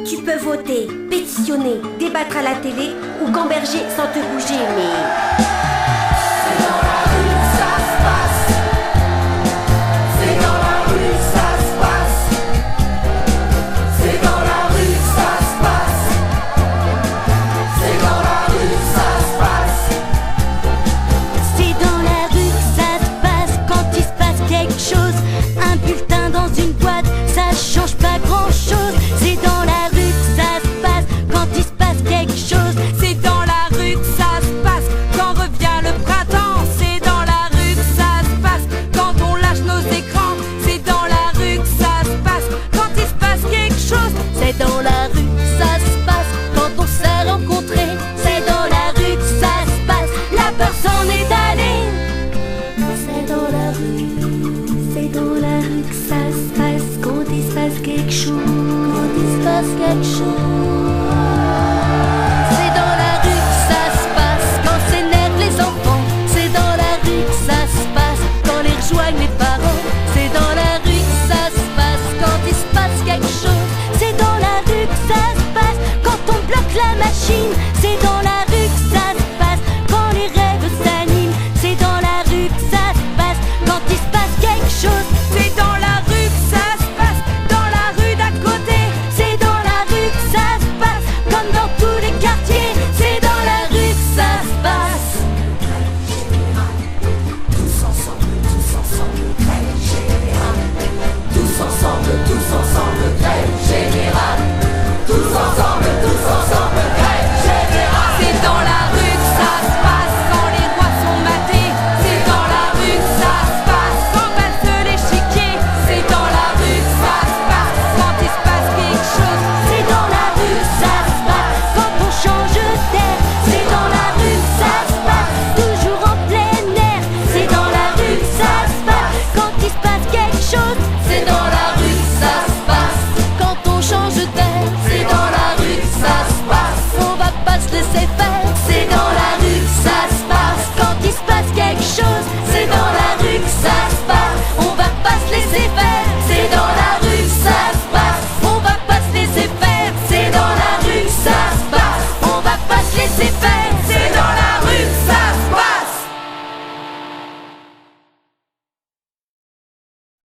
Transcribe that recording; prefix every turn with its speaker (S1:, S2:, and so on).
S1: Tu peux voter, pétitionner, débattre à la télé ou gamberger sans te bouger, mais...
S2: C'est dans la rue que ça se passe. C'est dans la rue que ça se passe. C'est dans la rue que ça se passe. C'est dans la rue que ça se passe.
S3: C'est dans la rue que ça se passe quand il se passe quelque chose. Un bulletin dans une boîte, ça change pas grand chose. C'est dans la rue que ça se passe quand il se passe quelque chose.
S4: C'est dans la rue que ça se passe quand revient le printemps. C'est dans la rue que ça se passe quand on lâche nos écrans. C'est dans la rue que ça se passe quand il se passe quelque chose.
S3: C'est dans la rue que ça se passe quand on s'est rencontrés. C'est dans la rue que ça se passe, la peur s'en est allée. C'est dans la rue que ça se passe quand il se passe quelque chose. Quand il se passe quelque chose. C'est dans la rue que ça se passe quand s'énervent les enfants. C'est dans la rue que ça se passe quand les rejoignent les parents. C'est dans la rue que ça se passe quand il se passe quelque chose. C'est dans la rue que ça se passe quand on bloque la machine. C'est dans la rue que ça se passe quand les rêves s'animent. C'est dans la rue que ça se passe quand il se passe quelque chose.
S4: C'est dans la rue que ça se passe, dans la rue d'à côté.
S3: C'est dans la rue que ça se passe comme dans tous les quartiers. C'est dans la rue que ça se passe.
S2: Tous ensemble, grève générale. Tous ensemble, grève générale. Tous ensemble, grève générale.
S4: C'est dans la rue que ça se passe quand les rois sont matés. C'est dans la rue que ça se passe quand passe l'échiquier. C'est dans la rue que ça se passe quand il se passe quelque chose.
S3: C'est dans la rue que ça se passe quand on change d'air. C'est dans la rue que ça se passe toujours en plein air. C'est dans la rue que ça se passe quand il se passe quelque chose.
S2: C'est dans la rue que ça se passe.
S3: Quand on change d'air,
S2: C'est dans la rue que ça se passe.
S3: on va pas se laisser faire.